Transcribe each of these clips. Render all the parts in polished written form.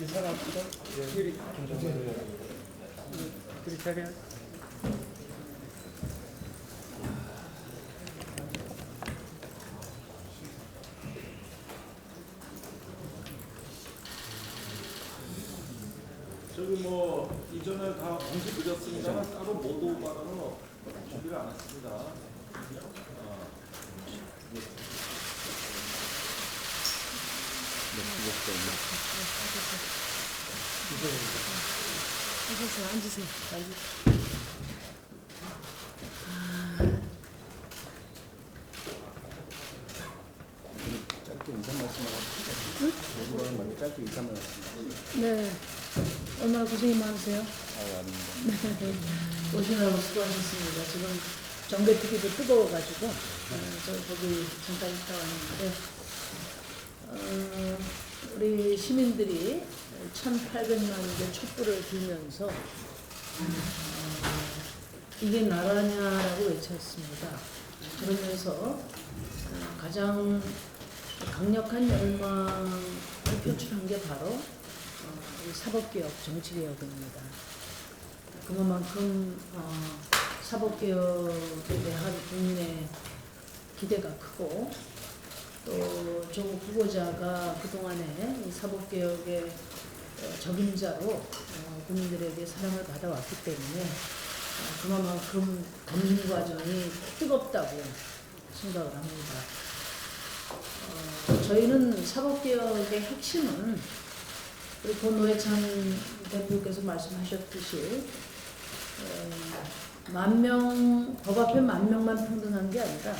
이 사람보다 그렇게 하려. 저기 뭐 이전에 다 공시 드렸습니다만 따로 모두 받아는 준비를 안 했습니다. 앉으세요. 짧게 인사 말씀을 하시죠. 모두가 말고 짧게 인사 말씀. 네. 얼마나 고생이 많으세요? 아닙니다. 오시느라고 수고하셨습니다. 지금 정개특위도 뜨거워가지고 저 거기 잠깐 있다 왔는데 우리 시민들이 1,800만 개 촛불을 들면서 이게 나라냐라고 외쳤습니다. 그러면서 가장 강력한 열망을 표출한 게 바로 이 사법개혁, 정치개혁입니다. 그만큼 사법개혁에 대한 국민의 기대가 크고 또 조국 후보자가 그동안에 이 사법개혁의 적임자로 국민들에게 사랑을 받아왔기 때문에 그만큼 검증 과정이 뜨겁다고 생각을 합니다. 저희는 사법개혁의 핵심은 우리 고 노회찬 대표께서 말씀하셨듯이 법 앞에 10,000명만 평등한 게 아니라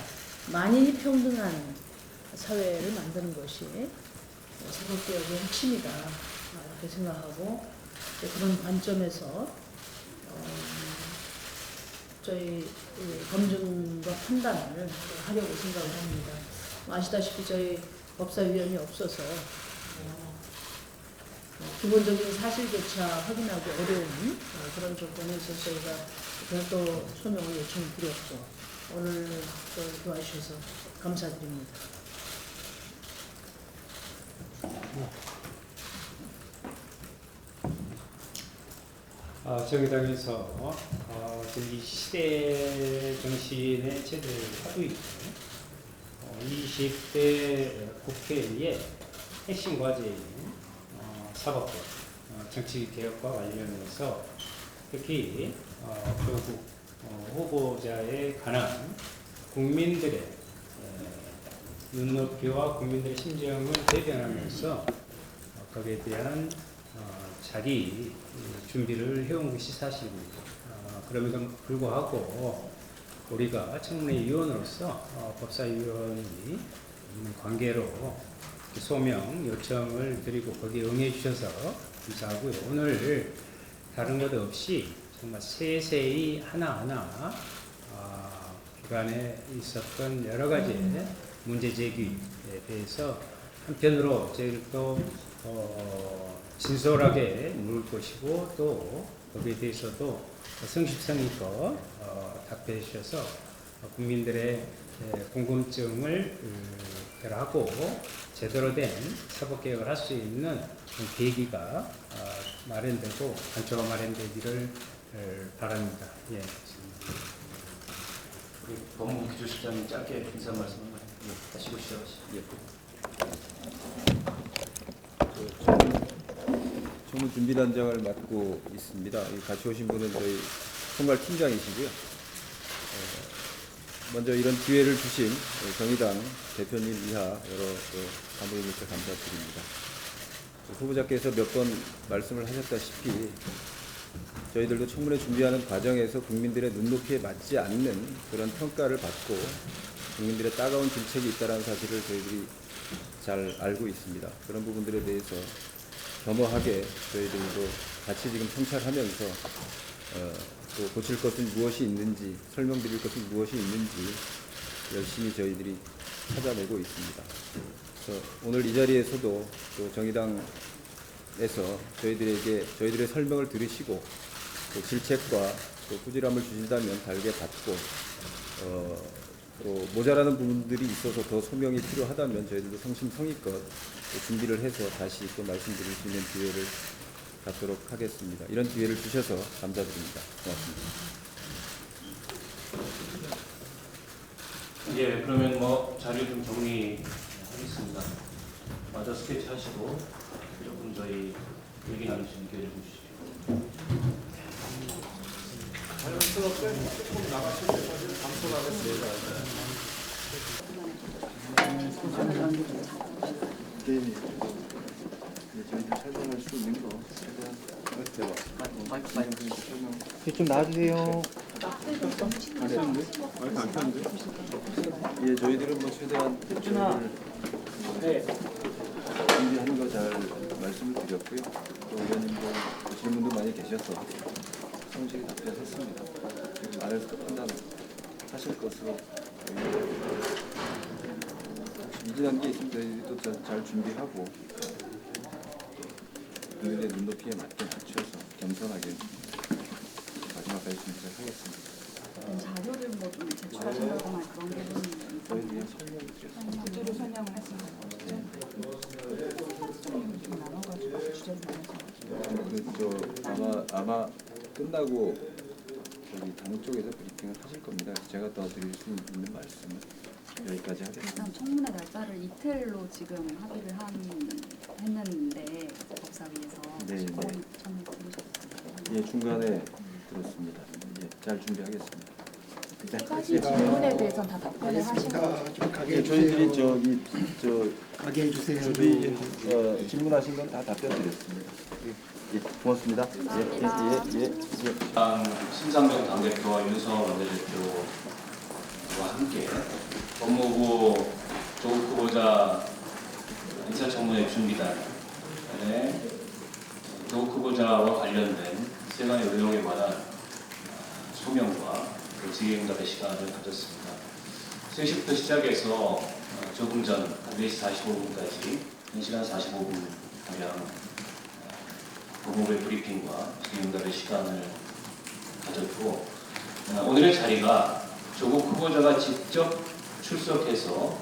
만인이 평등한 사회를 만드는 것이 사법개혁의 핵심이다 이렇게 생각하고 그런 관점에서 저희 검증과 판단을 하려고 생각을 합니다. 아시다시피 저희 법사위원이 없어서 기본적인 사실조차 확인하기 어려운 그런 조건에서 저희가 별도 소명을 요청드렸고 오늘 또 도와주셔서 감사드립니다. 정의당에서 이 시대 정신의 제대를 하고 있고 20대 국회의 핵심 과제인 사법개혁, 정치개혁과 관련해서 특히 조국 후보자에 관한 국민들의 눈높이와 국민들의 심정을 대변하면서 거기에 대한 자기 준비를 해온 것이 사실입니다. 그럼에도 불구하고 우리가 청문회위원으로서 법사위원이 있는 관계로 소명 요청을 드리고 거기에 응해 주셔서 감사하고요. 오늘 다른 것 없이 정말 세세히 하나하나 기간에 있었던 여러 가지 문제 제기에 대해서 한편으로 저희도 진솔하게 묻을 것이고 또 거기에 대해서도 성실성 있고 답변해 주셔서 국민들의 궁금증을 해결하고 제대로 된 사법개혁을 할 수 있는 계기가 마련되고 단초가 마련되기를 바랍니다. 예. 우리 법무부 기조실장님 짧게 인사 말씀 하시고 시작하시죠. 청문준비단장을 맡고 있습니다. 같이 오신 분은 저희 총괄팀장이시고요. 먼저 이런 기회를 주신 정의당 대표님 이하 여러 간부님께 감사드립니다. 후보자께서 몇 번 말씀을 하셨다시피 저희들도 청문회 준비하는 과정에서 국민들의 눈높이에 맞지 않는 그런 평가를 받고 국민들의 따가운 질책이 있다는 사실을 저희들이 잘 알고 있습니다. 그런 부분들에 대해서 겸허하게 저희들도 같이 지금 성찰하면서 또 고칠 것은 무엇이 있는지 설명드릴 것은 무엇이 있는지 열심히 저희들이 찾아내고 있습니다. 그래서 오늘 이 자리에서도 또 정의당 저희들의 설명을 들으시고 또 질책과 또 꾸지람을 주신다면 달게 받고 또 모자라는 부분들이 있어서 더 소명이 필요하다면 저희들도 성심성의껏 또 준비를 해서 다시 또 말씀드릴 수 있는 기회를 갖도록 하겠습니다. 이런 기회를 주셔서 감사드립니다. 고맙습니다. 예, 그러면 뭐 자료 좀 정리하겠습니다. 마저 스케치 하시고 조금 저희 얘기 나눌 수 있는 기회를 주시죠. 자연스럽게 조금 나가실 때까지 감소하겠습니다. 저희들 설명할 수 있는 거 최대한 좀 나와주세요. 예, 저희들은 뭐 최대한 준비하는 거 잘 말씀을 드렸고요. 또 의원님들 질문도 많이 계셔서 성실히 답변했습니다. 지금 안에서 판단하실 것으로 미진한 게 있으면 저희들이 또 잘 준비하고 국민의 눈높이에 맞게 맞춰서 겸손하게 마지막까지 준비를 하겠습니다. 자료를 뭐 좀 제출하신다거나 그런 부분은 저희들이 설명을 드렸습니다. 구조로 설명을 했습니다. 좀 나눠가지고 주제를 나눠서 아마 끝나고 저기 당 쪽에서 브리핑을 하실 겁니다. 제가 더 드릴 수 있는 말씀은 여기까지 하겠습니다. 일단 청문회 날짜를 이틀로 지금 합의를 했는데 법사위에서 네, 네. 전에 들으셨습니다. 예, 중간에 들었습니다. 예, 잘 준비하겠습니다. 세 가지 질문에 대해서는 다 답변을 하신 거죠? 예, 저희들이 가게 해주세요. 질문하신 건 다 답변 드렸습니다. 예, 고맙습니다. 예. 심상정 당대표와 윤석열 원내대표와 함께 법무부 조국 후보자 인사청문회 준비단에 조국 후보자와 관련된 세간의 의혹에 관한 소명과 그 질의응답의 시간을 가졌습니다. 3시부터 시작해서 조금 전 4시 45분까지 1시간 45분가량 법무부의 브리핑과 질의응답의 시간을 가졌고 오늘의 자리가 조국 후보자가 직접 출석해서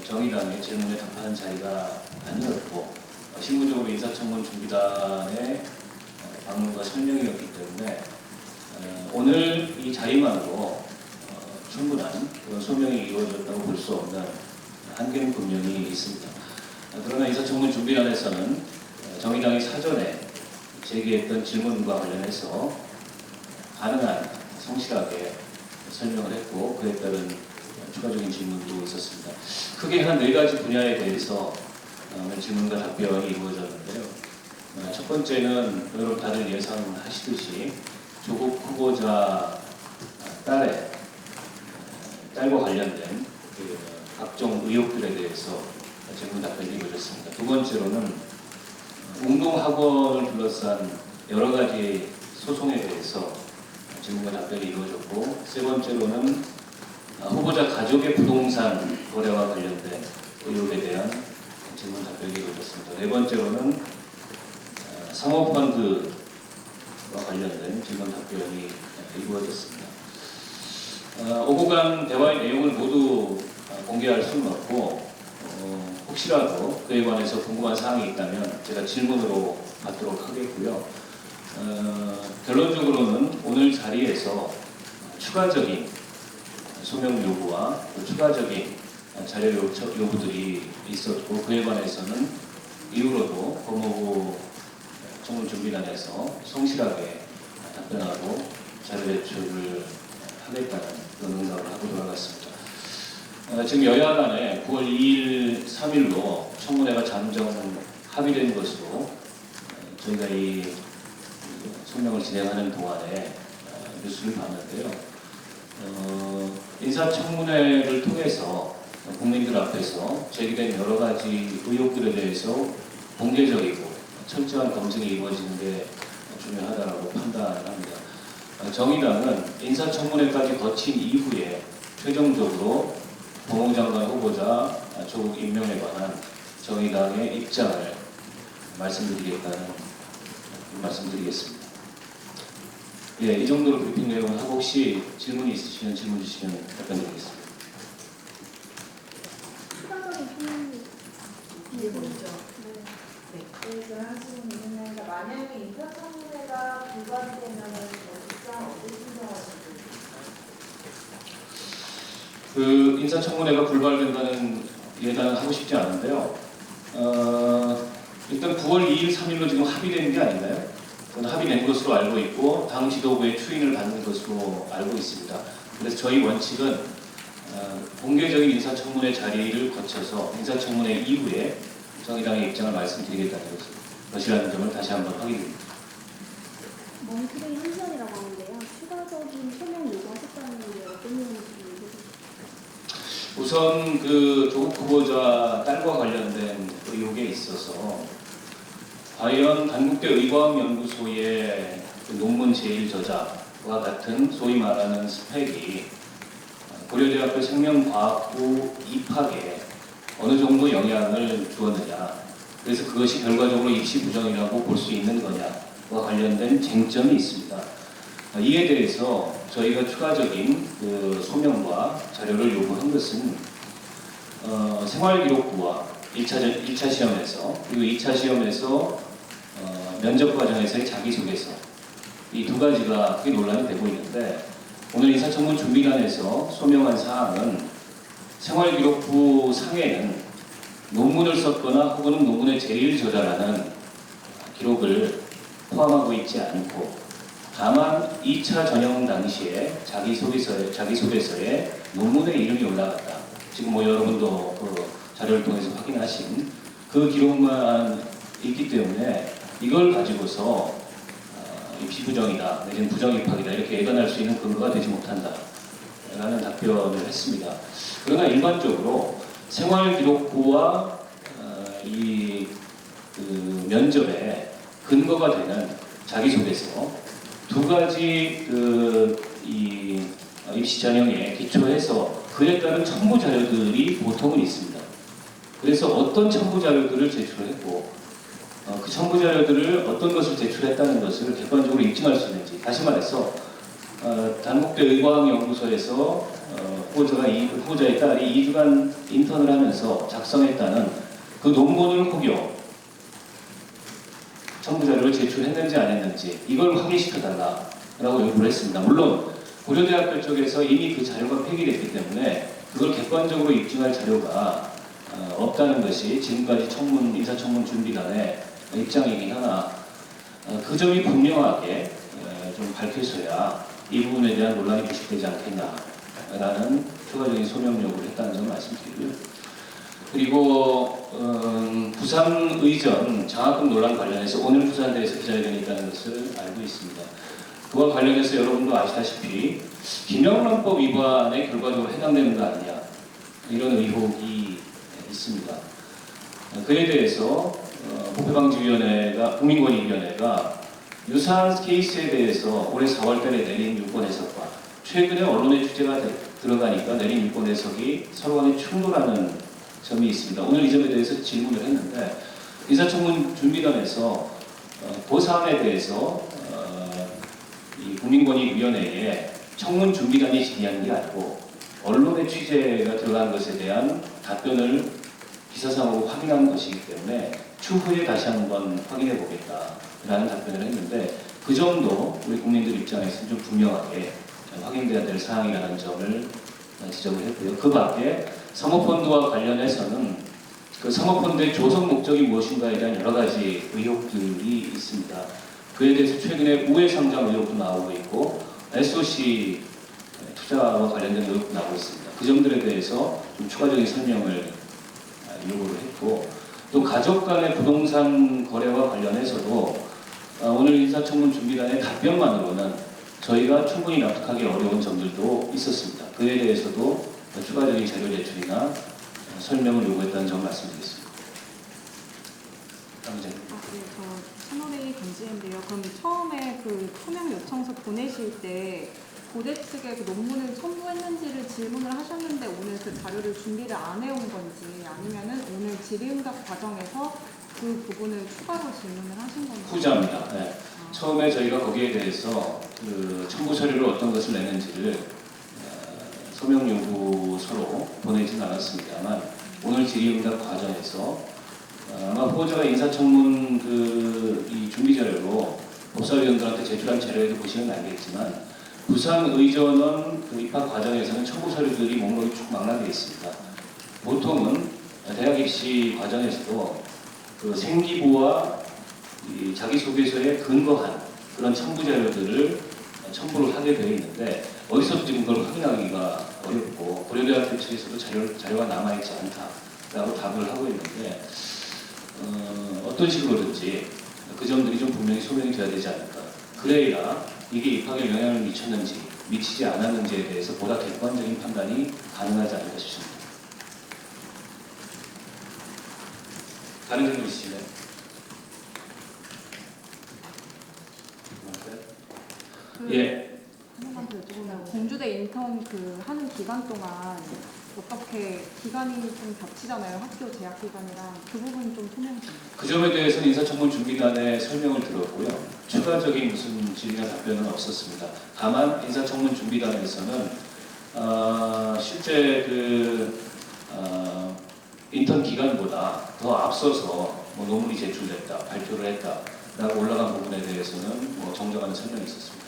정의당의 질문에 답하는 자리가 아니었고 실무적으로 인사청문 준비단의 방문과 설명이었기 때문에 오늘 이 자리만으로 충분한 그런 소명이 이루어졌다고 볼 수 없는 한계는 분명히 있습니다. 그러나 인사청문 준비단에서는 정의당이 사전에 제기했던 질문과 관련해서 가능한 성실하게 설명을 했고 그에 따른 추가적인 질문도 있었습니다. 크게 한 4가지 분야에 대해서 질문과 답변이 이루어졌는데요. 첫 번째는 여러분 다들 예상하시듯이 조국 후보자 딸과 관련된 그 각종 의혹들에 대해서 질문 답변이 이루어졌습니다. 두 번째로는 운동학원을 둘러싼 여러 가지 소송에 대해서 질문과 답변이 이루어졌고 세 번째로는 후보자 가족의 부동산 거래와 관련된 의혹에 대한 질문 답변이 이루어졌습니다. 네 번째로는 사모펀드와 관련된 질문 답변이 이루어졌습니다. 오고 간 대화의 내용을 모두 공개할 수는 없고 혹시라도 그에 관해서 궁금한 사항이 있다면 제가 질문으로 받도록 하겠고요. 결론적으로는 오늘 자리에서 추가적인 소명 요구와 추가적인 자료 요구들이 있었고 그에 관해서는 이후로도 법무부 청문준비단에서 성실하게 답변하고 자료 제출을 하겠다는 그런 응답을 하고 돌아갔습니다. 지금 여야 간에 9월 2일, 3일로 청문회가 잠정 합의된 것으로 저희가 이 소명을 진행하는 동안에 뉴스를 봤는데요. 인사청문회를 통해서 국민들 앞에서 제기된 여러 가지 의혹들에 대해서 공개적이고 철저한 검증이 이루어지는 게 중요하다고 판단합니다. 정의당은 인사청문회까지 거친 이후에 최종적으로 법무부 장관 후보자 조국 임명에 관한 정의당의 입장을 말씀드리겠다는 말씀드리겠습니다. 예, 이 정도로 브리핑 내용을 하고 혹시 질문이 있으시면 질문 주시면 답변드리겠습니다. 추가적인 표현이 이게 먼저 계획을 하시는 있는데 만약에 인사청문회가 불발되면 직장 어디 신청하시는지? 그 인사청문회가 불발된다는 예단은 하고 싶지 않은데요. 일단 9월 2일, 3일로 지금 합의된 게 아닌가요? 그건 합의된 것으로 알고 있고 당 지도부의 추인을 받는 것으로 알고 있습니다. 그래서 저희 원칙은 공개적인 인사청문회 자리를 거쳐서 인사청문회 이후에 정의당의 입장을 말씀드리겠다는 것이라는 점을 다시 한번 확인드립니다. 멍크레이 한시간이라고 하는데요. 추가적인 소명 요구하셨다는 게 어떤 내용인지 얘기해 주시죠. 우선 그 조국 후보자 딸과 관련된 의혹에 있어서 과연 단국대 의과학연구소의 그 논문 제일 저자와 같은 소위 말하는 스펙이 고려대학교 생명과학부 입학에 어느 정도 영향을 주었느냐, 그래서 그것이 결과적으로 입시 부정이라고 볼 수 있는 거냐와 관련된 쟁점이 있습니다. 이에 대해서 저희가 추가적인 그 소명과 자료를 요구한 것은 생활기록부와 1차 시험에서 그리고 2차 시험에서 면접 과정에서의 자기소개서, 이 두 가지가 크게 논란이 되고 있는데, 오늘 인사청문 준비단에서 소명한 사항은 생활기록부 상에는 논문을 썼거나 혹은 논문의 제일 저자라는 기록을 포함하고 있지 않고, 다만 2차 전형 당시에 자기소개서에 논문의 이름이 올라갔다. 지금 뭐 여러분도 그 자료를 통해서 확인하신 그 기록만 있기 때문에 이걸 가지고서 입시 부정이다, 내지는 부정 입학이다 이렇게 예단할 수 있는 근거가 되지 못한다 라는 답변을 했습니다. 그러나 일반적으로 생활기록부와 그 면접에 근거가 되는 자기소개서 두 가지 입시 전형에 기초해서 그에 따른 첨부 자료들이 보통은 있습니다. 그래서 어떤 첨부 자료들을 제출했고 그 첨부 자료들을 어떤 것을 제출했다는 것을 객관적으로 입증할 수 있는지, 다시 말해서 단국대 의과학연구소에서 후보자의 딸이 2주간 인턴을 하면서 작성했다는 그 논문을 혹여 첨부 자료를 제출했는지 안 했는지 이걸 확인시켜달라고 요구를 했습니다. 물론 고려대학교 쪽에서 이미 그 자료가 폐기됐기 때문에 그걸 객관적으로 입증할 자료가 없다는 것이 지금까지 인사청문 준비단의 입장이긴 하나 그 점이 분명하게 좀 밝혀져야 이 부분에 대한 논란이 부식되지 않겠냐라는 추가적인 소명 요구를 했다는 점을 말씀드리고요. 그리고 부산 의전 장학금 논란 관련해서 오늘 부산대에서 기자회견이 있다는 것을 알고 있습니다. 그와 관련해서 여러분도 아시다시피 김영란법 위반에 결과적으로 해당되는 거 아니냐 이런 의혹이 있습니다. 그에 대해서 국회방지위원회가 국민권익위원회가 유사한 케이스에 대해서 올해 4월달에 내린 유권 해석과 최근에 언론의 취재가 들어가니까 내린 유권 해석이 서로 간에 충돌하는 점이 있습니다. 오늘 이 점에 대해서 질문을 했는데 인사청문 준비단에서 그 사안에 대해서 이 국민권익위원회에 청문 준비단이 질의한 게 아니고 언론의 취재가 들어간 것에 대한 답변을 기사상으로 확인한 것이기 때문에 추후에 다시 한번 확인해 보겠다라는 답변을 했는데, 그 점도 우리 국민들 입장에서는 좀 분명하게 확인돼야 될 사항이라는 점을 지적을 했고요. 그 밖에 사모펀드와 관련해서는 그 사모펀드의 조성 목적이 무엇인가에 대한 여러 가지 의혹들이 있습니다. 그에 대해서 최근에 우회 상장 의혹도 나오고 있고 SOC 투자와 관련된 의혹도 나오고 있습니다. 그 점들에 대해서 좀 추가적인 설명을 요구를 했고, 또 가족 간의 부동산 거래와 관련해서도 오늘 인사청문 준비단의 답변만으로는 저희가 충분히 납득하기 어려운 점들도 있었습니다. 그에 대해서도 추가적인 자료 제출이나 설명을 요구했다는 점 말씀드리겠습니다. 네, 저 채널A 건지인데요. 그럼 처음에 그 소명 요청서 보내실 때 고대 측에 그 논문을 첨부했는지를 질문을 하셨는데 오늘 그 자료를 준비를 안 해온 건지, 아니면은 오늘 질의응답 과정에서 그 부분을 추가로 질문을 하신 건가요? 후자입니다. 네. 처음에 저희가 거기에 대해서 그 첨부 서류를 어떤 것을 내는지를 서명 요구서로 보내진 않았습니다만 오늘 질의응답 과정에서 아마 후보자가 인사청문 이 준비 자료로 법사위원들한테 제출한 자료에도 보시면 알겠지만 부산의전원 그 입학 과정에서는 첨부 서류들이 목록이 쭉 망라되어 있습니다. 보통은 대학 입시 과정에서도 그 생기부와 이 자기소개서에 근거한 그런 첨부 자료들을 첨부를 하게 되어 있는데 어디서도 지금 그걸 확인하기가 어렵고 고려대학교 측에서도 자료가 남아있지 않다라고 답을 하고 있는데 어떤 식으로든지 그 점들이 좀 분명히 소명이 돼야 되지 않을까. 그래야 이게 입학에 영향을 미쳤는지 미치지 않았는지에 대해서 보다 객관적인 판단이 가능하지 않을까 싶습니다. 다른 질문 있으시나요? 예. 한번만 더 여쭤보면 공주대 인턴 그 하는 기간 동안 어떻게 기간이 좀 겹치잖아요. 학교 재학 기간이랑 그 부분 좀 설명 좀. 그 점에 대해서는 인사청문 준비단의 설명을 들었고요. 추가적인 무슨 질의나 답변은 없었습니다. 다만 인사청문 준비단에서는 실제 인턴 기간보다 더 앞서서 뭐 논문이 제출됐다, 발표를 했다라고 올라간 부분에 대해서는 뭐 정정하는 설명이 있었습니다.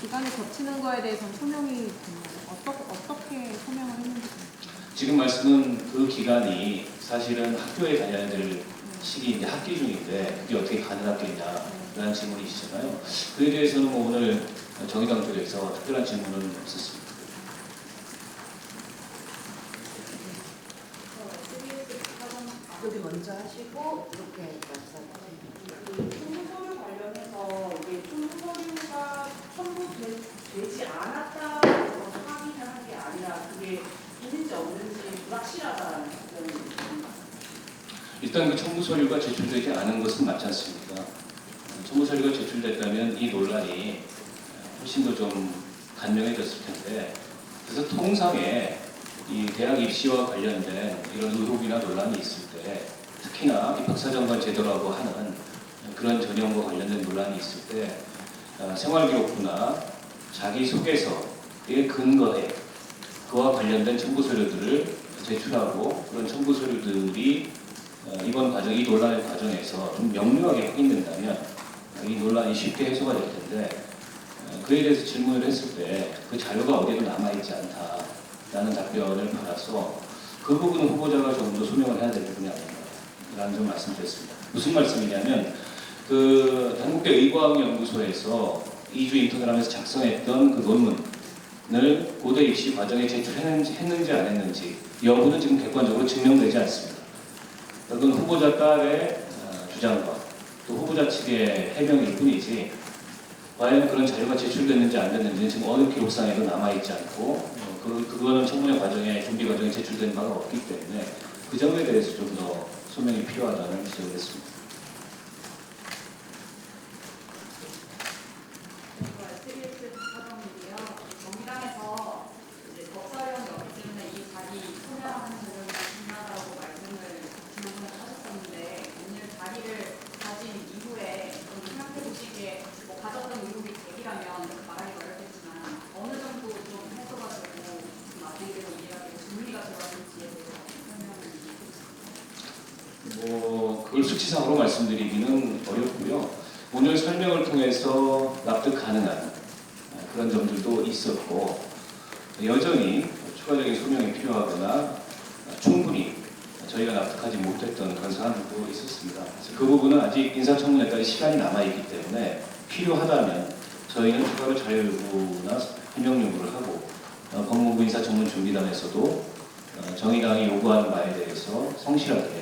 기간이 겹치는 거에 대해서는 소명이 됐나요? 어떻게 소명을 했는지. 지금 말씀은 그 기간이 사실은 학교에 다녀야 될 시기인데 학기 중인데 그게 어떻게 가능하겠냐라는 질문이시잖아요. 그에 대해서는 뭐 오늘 정의당 쪽에서 특별한 질문은 없었습니다. 여기 먼저 하시고 이렇게 말씀하세요. 첨부서류 관련해서 이게 첨부서류가 첨부되지 않았다고 확인한 게 아니라 그게 있는지 없는지 불확실하다는 답변입니다. 일단 그 첨부 서류가 제출되지 않은 것은 맞지 않습니까? 첨부 서류가 제출됐다면 이 논란이 훨씬 더 좀 간명해졌을 텐데 그래서 통상에 이 대학 입시와 관련된 이런 의혹이나 논란이 있을 때 특히나 입학사정관 제도라고 하는 그런 전형과 관련된 논란이 있을 때 생활기록부나 자기소개서에 근거해 그와 관련된 첨부 서류들을 제출하고 그런 첨부 서류들이 이번 과정, 이 논란의 과정에서 좀 명료하게 확인된다면 이 논란이 쉽게 해소가 될 텐데 그에 대해서 질문을 했을 때 그 자료가 어디에도 남아있지 않다라는 답변을 받아서 그 부분은 후보자가 조금 더 소명을 해야 될 부분이 아닌가라는 점 말씀드렸습니다. 무슨 말씀이냐면 그 한국대 의과학연구소에서 2주 인턴을 하면서 작성했던 그 논문을 고대 입시 과정에 제출했는지 안 했는지 여부는 지금 객관적으로 증명되지 않습니다. 그건 후보자 딸의 주장과 또 후보자 측의 해명일 뿐이지 과연 그런 자료가 제출됐는지 안 됐는지는 지금 어느 기록상에도 남아있지 않고 그거는 청문회 과정에 준비 과정에 제출된 바가 없기 때문에 그 점에 대해서 좀 더 소명이 필요하다는 지적을 했습니다. SBS 사장님이요. 정의당에서 법사위원이었기 때문에 이 자리 소명하는 부분이 중요하다고 말씀을 지난번에 하셨었는데 오늘 자리를 가진 이후에 생각해 보시기에 뭐 가졌던 의혹이 제기라면 이렇게 말하기가 어렵겠지만 어느 정도 좀 해소가 되고 마무리되고 이해하고 준비가 들어갔는지에 대해서 설명을 해주세요. 그걸 수치상으로 말씀드리기는 어렵고요. 오늘 설명을 통해서 납득 가능한 그런 점들도 있었고 여전히 추가적인 소명이 필요하거나 충분히 저희가 납득하지 못했던 그런 사안도 있었습니다. 그래서 그 부분은 아직 인사청문회까지 시간이 남아있기 때문에 필요하다면 저희는 추가로 자료 요구나 해명 요구를 하고 법무부 인사청문준비단에서도 정의당이 요구하는 바에 대해서 성실하게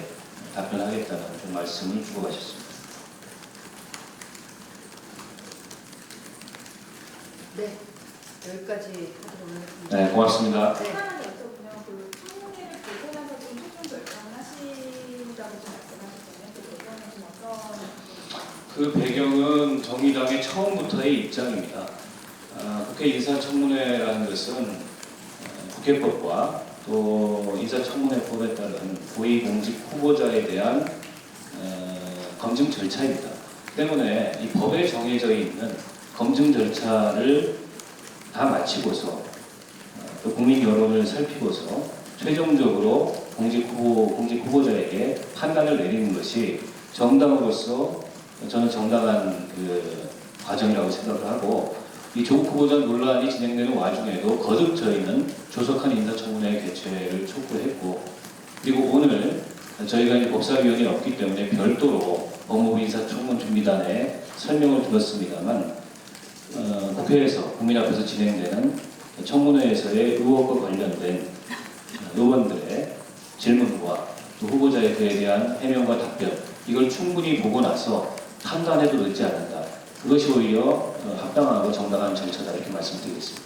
답변하겠다는 좀 말씀을 주고가셨습니다. 네, 여기까지 하도록 하겠습니다. 네, 고맙습니다. 네. 하나만 여쭤보면 그 청문회를 보고 나서 좀 최종 결정을 하시라고 좀 말씀하셨잖아요. 그 배경은 좀 어떤? 그 배경은 정의당의 처음부터의 입장입니다. 국회 인사청문회라는 것은 국회법과 또 인사청문회법에 따른 고위공직 후보자에 대한 검증 절차입니다. 때문에 이 법에 정해져 있는 검증 절차를 다 마치고서 또 국민 여론을 살피고서 최종적으로 공직 후보자에게 판단을 내리는 것이 정당으로서 저는 정당한 그 과정이라고 생각을 하고, 이 조국 후보자 논란이 진행되는 와중에도 거듭 저희는 조속한 인사청문회 개최를 촉구했고, 그리고 오늘 저희가 이제 법사위원이 없기 때문에 별도로 법무부 인사청문준비단에 설명을 드렸습니다만, 국회에서 국민 앞에서 진행되는 청문회에서의 의혹과 관련된 의원들의 질문과 또 후보자의 그에 대한 해명과 답변, 이걸 충분히 보고 나서 판단해도 늦지 않는다. 그것이 오히려 합당하고 정당한 절차다, 이렇게 말씀드리겠습니다.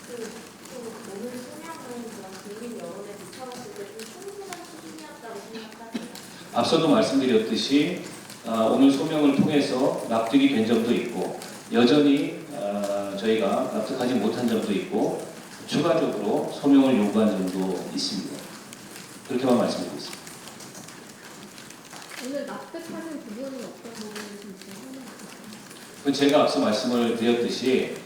오늘 소명은 그런 국민 여론에 비춰봤을 때 좀 충분한 수준이었다고 생각하세요? 앞서도 말씀드렸듯이 오늘 소명을 통해서 납득이 된 점도 있고, 여전히 저희가 납득하지 못한 점도 있고, 추가적으로 소명을 요구한 점도 있습니다. 그렇게만 말씀드리겠습니다. 오늘 납득하는 부분은 어떤 부분인지 설명해 주세요. 제가 앞서 말씀을 드렸듯이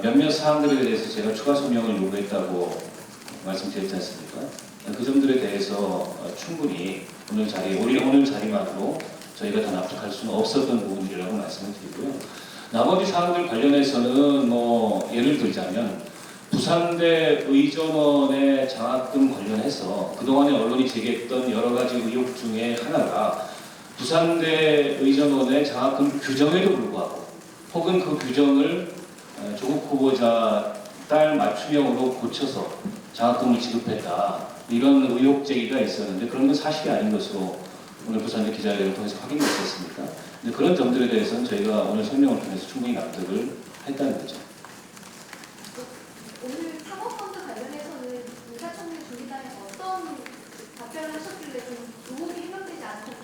몇몇 사항들에 대해서 제가 추가 소명을 요구했다고 말씀드렸지 않습니까? 그 점들에 대해서 충분히 오늘 자리만으로 저희가 다 납득할 수는 없었던 부분이라고 말씀을 드리고요. 나머지 사항들 관련해서는 예를 들자면 부산대 의전원의 장학금 관련해서 그동안에 언론이 제기했던 여러 가지 의혹 중에 하나가 부산대 의전원의 장학금 규정에도 불구하고 혹은 그 규정을 조국 후보자 딸 맞춤형으로 고쳐서 장학금을 지급했다, 이런 의혹 제기가 있었는데 그런 건 사실이 아닌 것으로 오늘 부산대 기자회견을 통해서 확인됐었습니다. 그런 점들에 대해서는 저희가 오늘 설명을 통해서 충분히 납득을 했다는 거죠. 오늘 사법펀드 관련해서는 인사청문 준비단에서 어떤 답변을 하셨길래 좀 의혹이 해명되지 않았는지,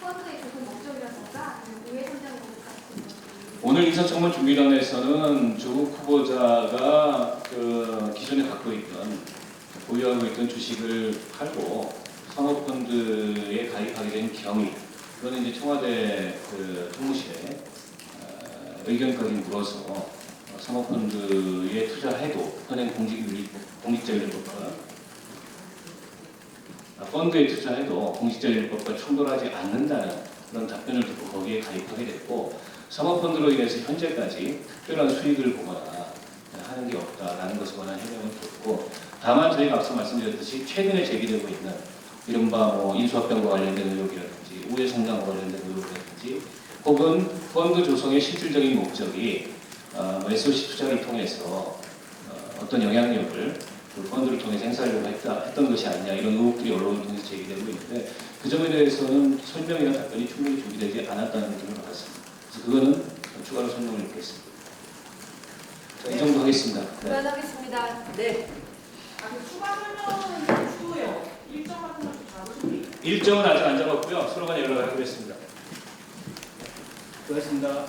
펀드의 조성 목적이라든가 아니면 우회 선정 같은 것. 오늘 인사청문 준비단에서는 조국 후보자가 기존에 갖고 있던 보유하고 있던 주식을 팔고 사모펀드에 가입하게 된 경위, 그거는 이제 청와대 총무실에 의견까지 물어서 사모펀드에 투자해도 현행 공직자윤리법과 펀드에 투자해도 공직자윤리법과 충돌하지 않는다는 그런 답변을 듣고 거기에 가입하게 됐고, 사모펀드로 인해서 현재까지 특별한 수익을 보거나 하는 게 없다라는 것에 관한 해명을 줬고, 다만 저희가 앞서 말씀드렸듯이 최근에 제기되고 있는 이른바 인수합병과 관련된 의혹이라든지 우회 성장과 관련된 의혹이라든지 혹은 펀드 조성의 실질적인 목적이 SOC 투자를 통해서 어떤 영향력을 그 펀드를 통해서 행사하려고 했던 것이 아니냐, 이런 의혹들이 언론을 통해서 제기되고 있는데 그 점에 대해서는 설명이나 답변이 충분히 준비되지 않았다는 느낌을 받았습니다. 그래서 그거는 추가로 설명을 드리겠습니다. 이 정도 하겠습니다. 네. 그만하겠습니다. 네. 추가 설명은 주요 일정 같은 것도 잡으시면 일정은 아직 안 잡았고요. 서로 간에 연락을 하기로 했습니다. 수고하셨습니다.